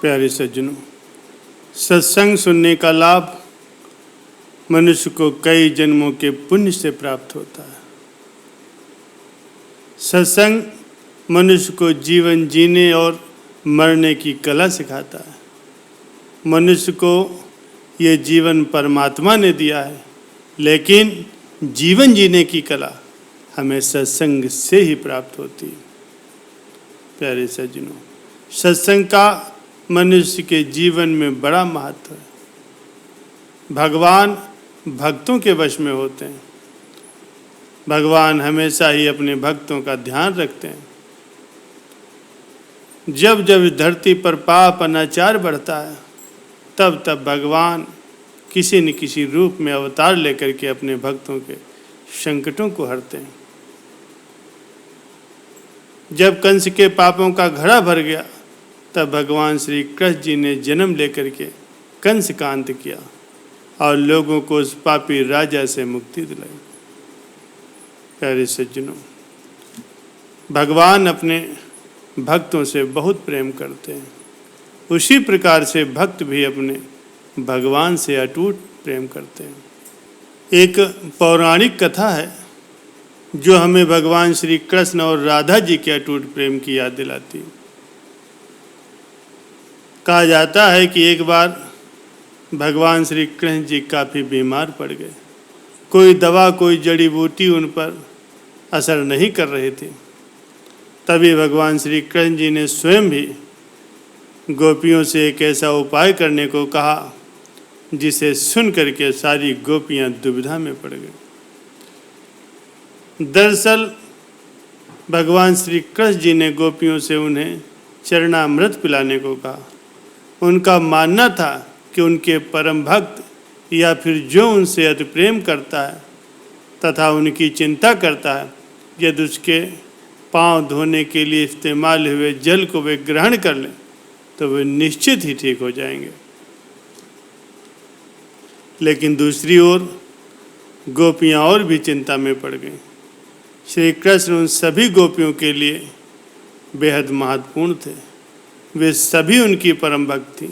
प्यारे सज्जनों, सत्संग सुनने का लाभ मनुष्य को कई जन्मों के पुण्य से प्राप्त होता है। सत्संग मनुष्य को जीवन जीने और मरने की कला सिखाता है। मनुष्य को ये जीवन परमात्मा ने दिया है, लेकिन जीवन जीने की कला हमें सत्संग से ही प्राप्त होती है। प्यारे सज्जनों, सत्संग का मनुष्य के जीवन में बड़ा महत्व है। भगवान भक्तों के वश में होते हैं। भगवान हमेशा ही अपने भक्तों का ध्यान रखते हैं। जब जब धरती पर पाप अनाचार बढ़ता है, तब तब भगवान किसी न किसी रूप में अवतार लेकर के अपने भक्तों के संकटों को हरते हैं। जब कंस के पापों का घड़ा भर गया, तब भगवान श्री कृष्ण जी ने जन्म लेकर के कंस का अंत किया और लोगों को उस पापी राजा से मुक्ति दिलाई। प्यारे सज्जनों, भगवान अपने भक्तों से बहुत प्रेम करते हैं। उसी प्रकार से भक्त भी अपने भगवान से अटूट प्रेम करते हैं। एक पौराणिक कथा है जो हमें भगवान श्री कृष्ण और राधा जी के अटूट प्रेम की याद दिलाती है। कहा जाता है कि एक बार भगवान श्री कृष्ण जी काफ़ी बीमार पड़ गए। कोई दवा, कोई जड़ी बूटी उन पर असर नहीं कर रही थी। तभी भगवान श्री कृष्ण जी ने स्वयं भी गोपियों से एक ऐसा उपाय करने को कहा जिसे सुन करके सारी गोपियां दुविधा में पड़ गई। दरअसल भगवान श्री कृष्ण जी ने गोपियों से उन्हें चरणामृत पिलाने को कहा। उनका मानना था कि उनके परम भक्त या फिर जो उनसे अति प्रेम करता है तथा उनकी चिंता करता है, यदि उसके पांव धोने के लिए इस्तेमाल हुए जल को वे ग्रहण कर लें तो वे निश्चित ही ठीक हो जाएंगे। लेकिन दूसरी ओर गोपियां और भी चिंता में पड़ गईं। श्री कृष्ण उन सभी गोपियों के लिए बेहद महत्वपूर्ण थे। वे सभी उनकी परम भक्त थीं,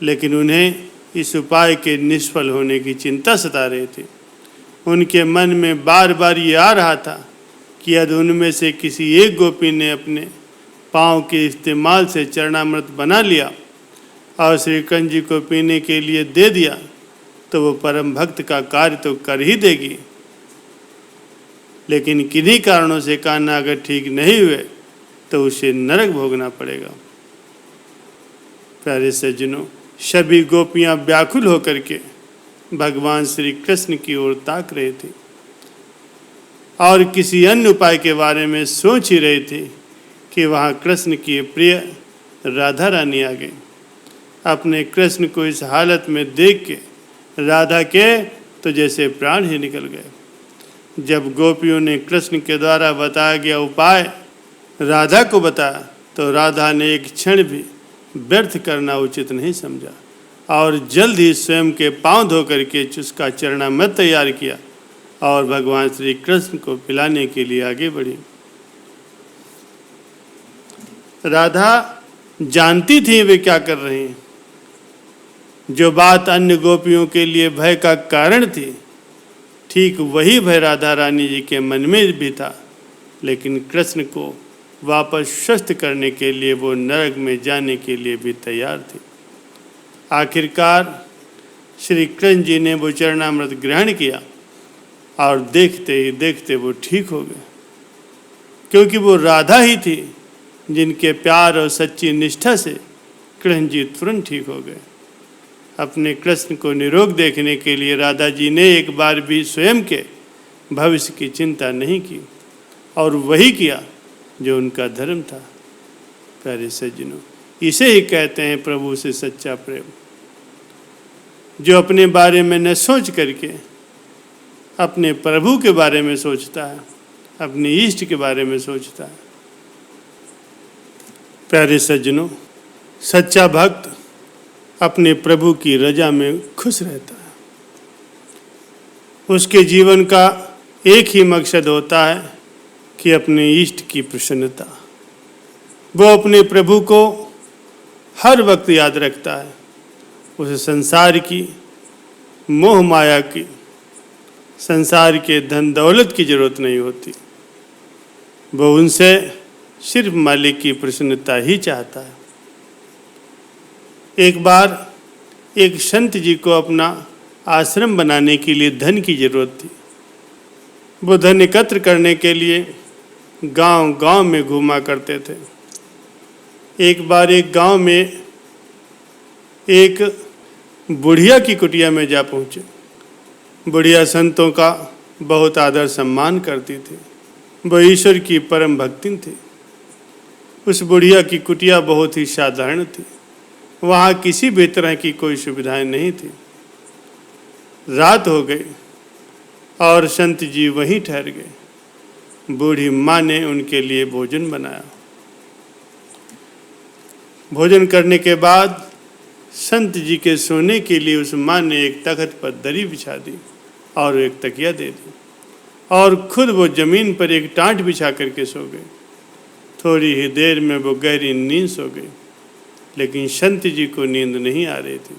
लेकिन उन्हें इस उपाय के निष्फल होने की चिंता सता रही थी। उनके मन में बार बार ये आ रहा था कि यदि उनमें से किसी एक गोपी ने अपने पाँव के इस्तेमाल से चरणामृत बना लिया और श्री कृष्ण जी को पीने के लिए दे दिया तो वो परम भक्त का कार्य तो कर ही देगी, लेकिन किन्हीं कारणों से कान्हा अगर ठीक नहीं हुए तो उसे नरक भोगना पड़ेगा। प्यारे सज्जनों, सभी गोपियां व्याकुल होकर के भगवान श्री कृष्ण की ओर ताक रही थी और किसी अन्य उपाय के बारे में सोच ही रही थी कि वहाँ कृष्ण की प्रिय राधा रानी आ गई। अपने कृष्ण को इस हालत में देख के राधा के तो जैसे प्राण ही निकल गए। जब गोपियों ने कृष्ण के द्वारा बताया गया उपाय राधा को बताया तो राधा ने एक क्षण भी व्यर्थ करना उचित नहीं समझा और जल्द ही स्वयं के पांव धो करके उसका चरणामृत तैयार किया और भगवान श्री कृष्ण को पिलाने के लिए आगे बढ़ी। राधा जानती थी वे क्या कर रही हैं। जो बात अन्य गोपियों के लिए भय का कारण थी, ठीक वही भय राधा रानी जी के मन में भी था, लेकिन कृष्ण को वापस स्वस्थ करने के लिए वो नरक में जाने के लिए भी तैयार थी। आखिरकार श्री कृष्ण जी ने वो चरणामृत ग्रहण किया और देखते ही देखते वो ठीक हो गए, क्योंकि वो राधा ही थी जिनके प्यार और सच्ची निष्ठा से कृष्ण जी तुरंत ठीक हो गए। अपने कृष्ण को निरोग देखने के लिए राधा जी ने एक बार भी स्वयं के भविष्य की चिंता नहीं की और वही किया जो उनका धर्म था। प्यारे सज्जनों, इसे ही कहते हैं प्रभु से सच्चा प्रेम, जो अपने बारे में न सोच करके अपने प्रभु के बारे में सोचता है, अपने इष्ट के बारे में सोचता है। प्यारे सज्जनों, सच्चा भक्त अपने प्रभु की रजा में खुश रहता है। उसके जीवन का एक ही मकसद होता है कि अपने इष्ट की प्रसन्नता। वो अपने प्रभु को हर वक्त याद रखता है। उसे संसार की, मोह माया की, संसार के धन दौलत की जरूरत नहीं होती। वो उनसे सिर्फ मालिक की प्रसन्नता ही चाहता है। एक बार एक संत जी को अपना आश्रम बनाने के लिए धन की जरूरत थी। वो धन एकत्र करने के लिए गांव-गांव में घूमा करते थे। एक बार एक गांव में एक बुढ़िया की कुटिया में जा पहुँचे। बुढ़िया संतों का बहुत आदर सम्मान करती थी। वो ईश्वर की परम भक्तिन थी। उस बुढ़िया की कुटिया बहुत ही साधारण थी। वहाँ किसी भी तरह की कोई सुविधाएं नहीं थी। रात हो गई और संत जी वहीं ठहर गए। बूढ़ी माँ ने उनके लिए भोजन बनाया। भोजन करने के बाद संत जी के सोने के लिए उस माँ ने एक तख्त पर दरी बिछा दी और एक तकिया दे दी और खुद वो जमीन पर एक टाट बिछा करके सो गए। थोड़ी ही देर में वो गहरी नींद सो गई, लेकिन संत जी को नींद नहीं आ रही थी,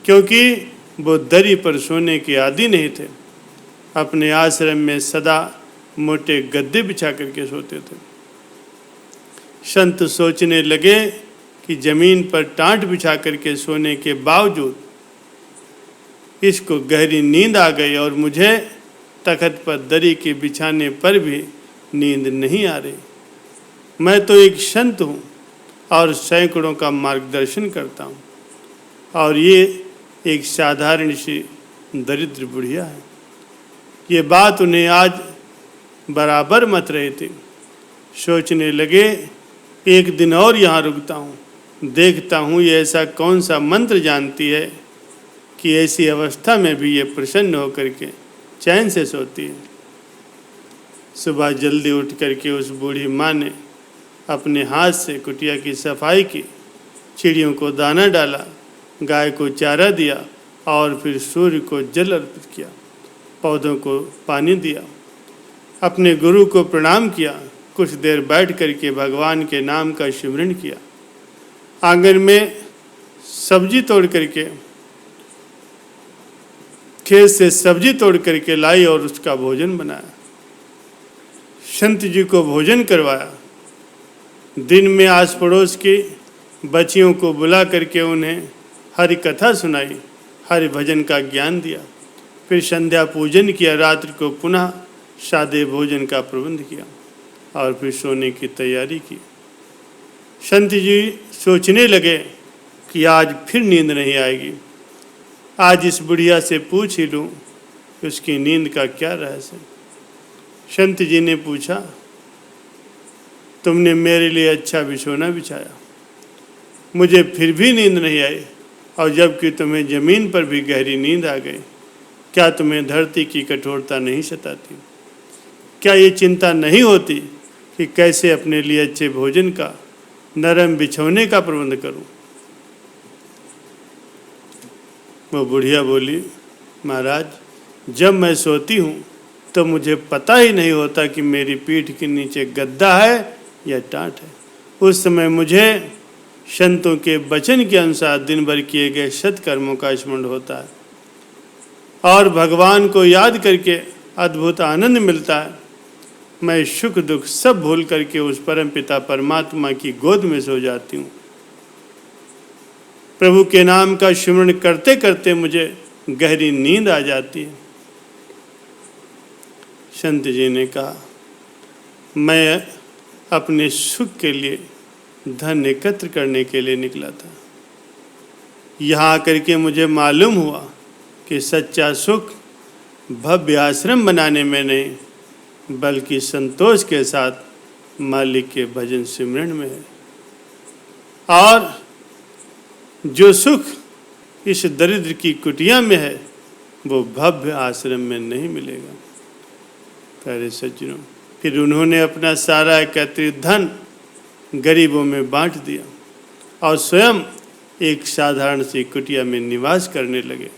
क्योंकि वो दरी पर सोने के आदी नहीं थे। अपने आश्रम में सदा मोटे गद्दे बिछा करके सोते थे। संत सोचने लगे कि जमीन पर टाट बिछा करके सोने के बावजूद इसको गहरी नींद आ गई और मुझे तख्त पर दरी के बिछाने पर भी नींद नहीं आ रही। मैं तो एक संत हूँ और सैकड़ों का मार्गदर्शन करता हूँ, और ये एक साधारण सी दरिद्र बुढ़िया है। ये बात उन्हें आज बराबर मत रही थी। सोचने लगे, एक दिन और यहाँ रुकता हूँ, देखता हूँ ये ऐसा कौन सा मंत्र जानती है कि ऐसी अवस्था में भी ये प्रसन्न होकर के चैन से सोती है। सुबह जल्दी उठ करके उस बूढ़ी माँ ने अपने हाथ से कुटिया की सफाई की, चिड़ियों को दाना डाला, गाय को चारा दिया और फिर सूर्य को जल अर्पित किया, पौधों को पानी दिया, अपने गुरु को प्रणाम किया, कुछ देर बैठ करके भगवान के नाम का सिमरन किया। आंगन में सब्जी तोड़ करके, खेत से सब्जी तोड़ करके लाई और उसका भोजन बनाया। संत जी को भोजन करवाया। दिन में आस पड़ोस की बच्चियों को बुला करके उन्हें हरि कथा सुनाई, हरि भजन का ज्ञान दिया। फिर संध्या पूजन किया। रात्रि को पुनः सादे भोजन का प्रबंध किया और फिर सोने की तैयारी की। संत जी सोचने लगे कि आज फिर नींद नहीं आएगी। आज इस बुढ़िया से पूछ ही लूँ कि उसकी नींद का क्या रहस्य। संत जी ने पूछा, तुमने मेरे लिए अच्छा बिछौना बिछाया, मुझे फिर भी नींद नहीं आई, और जबकि तुम्हें जमीन पर भी गहरी नींद आ गई, क्या तुम्हें धरती की कठोरता नहीं सताती? क्या ये चिंता नहीं होती कि कैसे अपने लिए अच्छे भोजन का, नरम बिछौने का प्रबंध करूं? वो बुढ़िया बोली, महाराज, जब मैं सोती हूँ तो मुझे पता ही नहीं होता कि मेरी पीठ के नीचे गद्दा है या टाट है। उस समय मुझे संतों के वचन के अनुसार दिन भर किए गए सत्कर्मों का स्मरण होता है और भगवान को याद करके अद्भुत आनंद मिलता है। मैं सुख दुख सब भूल करके उस परम पिता परमात्मा की गोद में सो जाती हूँ। प्रभु के नाम का स्मरण करते करते मुझे गहरी नींद आ जाती है। संत जी ने कहा, मैं अपने सुख के लिए धन एकत्र करने के लिए निकला था। यहाँ आकर के मुझे मालूम हुआ कि सच्चा सुख भव्य आश्रम बनाने में नहीं, बल्कि संतोष के साथ मालिक के भजन सिमरन में है। और जो सुख इस दरिद्र की कुटिया में है, वो भव्य आश्रम में नहीं मिलेगा। प्यारे सज्जनों, फिर उन्होंने अपना सारा एकत्रित धन गरीबों में बांट दिया और स्वयं एक साधारण सी कुटिया में निवास करने लगे।